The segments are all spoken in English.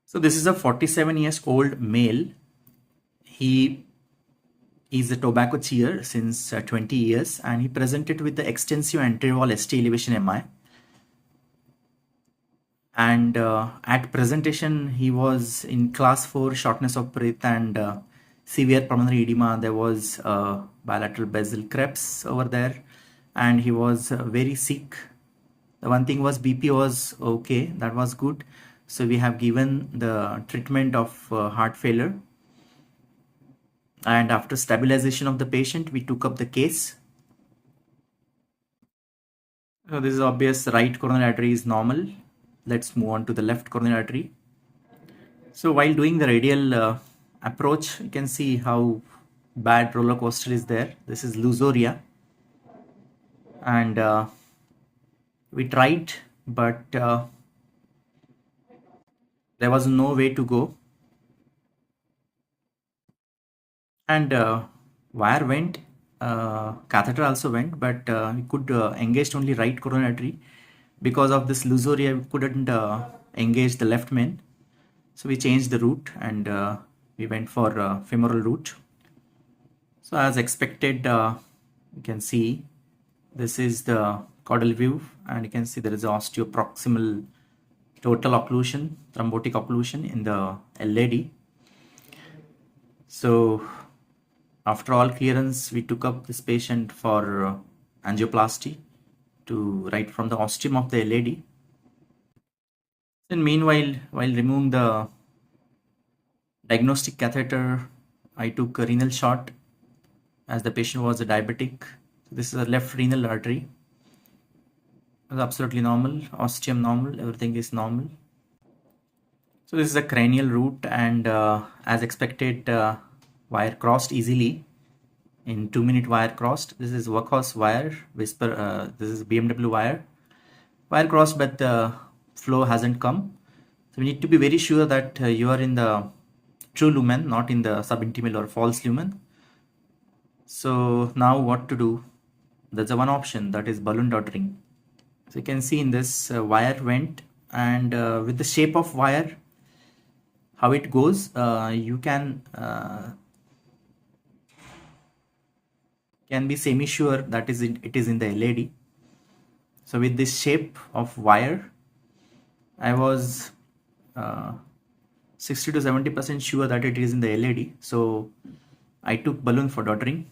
So this is a 47 years old male. He is a tobacco chewer since 20 years, and he presented with the extensive anterior wall ST elevation MI. And at presentation, he was in class 4 shortness of breath and severe pulmonary edema. There was bilateral basal creps over there, and he was very sick. The one thing was BP was okay, that was good. So we have given the treatment of heart failure. And after stabilization of the patient, we took up the case. So this is obvious, right coronary artery is normal. Let's move on to the left coronary artery. So while doing the radial approach, you can see how bad roller coaster is there. This is Lusoria. And we tried, but there was no way to go. And wire went, catheter also went, but we could engage only right coronary artery. Because of this Lusoria, we couldn't engage the left main. So we changed the route and we went for femoral route. So as expected, you can see this is the caudal view, and you can see there is an osteoproximal total occlusion, thrombotic occlusion in the LAD. So after all clearance, we took up this patient for angioplasty to right from the ostium of the LAD. Then meanwhile, while removing the diagnostic catheter, I took a renal shot as the patient was a diabetic. So this is a left renal artery. It was absolutely normal, ostium normal, everything is normal. So this is a cranial route, and as expected, wire crossed easily. In 2-minute wire crossed. This is workhorse wire, whisper. This is BMW wire. Wire crossed, but the flow hasn't come. So we need to be very sure that you are in the true lumen, not in the subintimal or false lumen. So now what to do? There's a one option, that is balloon dottering. So you can see in this wire went, and with the shape of wire, how it goes, you can be semi-sure that it is in the LAD. So with this shape of wire, I was 60 to 70% sure that it is in the LAD. So I took balloon for dottering.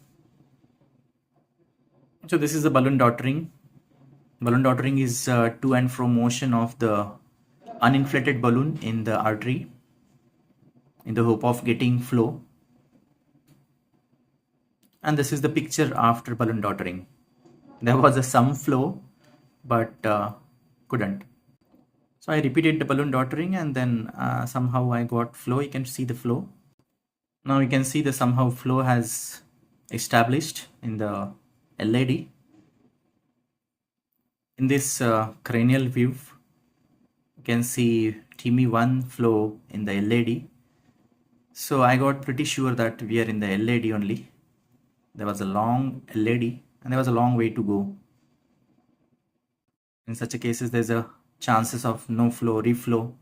So this is the balloon dottering. Balloon dottering is to and fro motion of the uninflated balloon in the artery in the hope of getting flow. And this is the picture after balloon dottering. There was some flow, but couldn't. So I repeated the balloon dottering, and then somehow I got flow. You can see the flow. Now you can see the somehow flow has established in the LAD. In this cranial view, you can see TME1 flow in the LAD. So I got pretty sure that we are in the LAD only. There was a long LAD and there was a long way to go. In such a cases, there's a chances of no flow, reflow.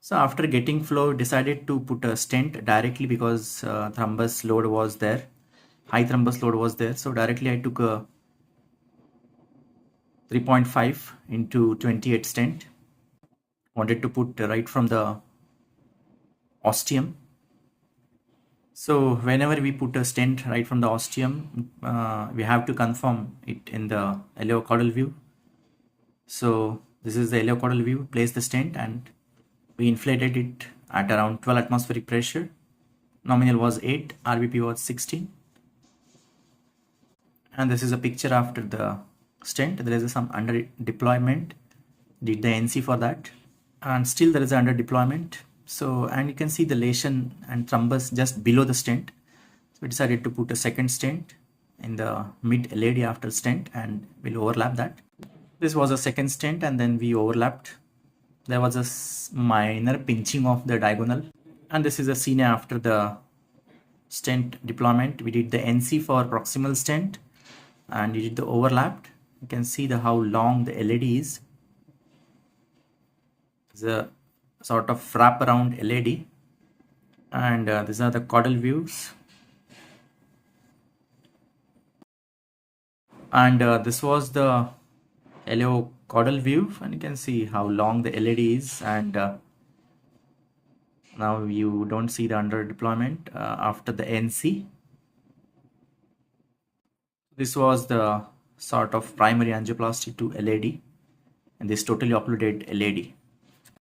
So after getting flow, decided to put a stent directly because thrombus load was there, high thrombus load was there. So directly I took a 3.5 into 28 stent. Wanted to put right from the ostium. So whenever we put a stent right from the ostium, we have to confirm it in the ileocaudal view. So this is the ileocaudal view, place the stent, and we inflated it at around 12 atmospheric pressure. Nominal was 8, RBP was 16. And this is a picture after the stent. There is some under deployment, did the NC for that, and still there is under deployment. So, and you can see the lesion and thrombus just below the stent. So we decided to put a second stent in the mid LAD after stent, and we'll overlap that. This was a second stent, and then we overlapped. There was a minor pinching of the diagonal, and this is a scene after the stent deployment. We did the NC for proximal stent, and we did the overlapped. You can see how long the LAD is. There's a sort of wraparound LAD, and these are the caudal views. And this was the LAO caudal view, and you can see how long the LAD is, and now you don't see the under deployment after the NC. This was the sort of primary angioplasty to LAD, and this totally occluded LAD.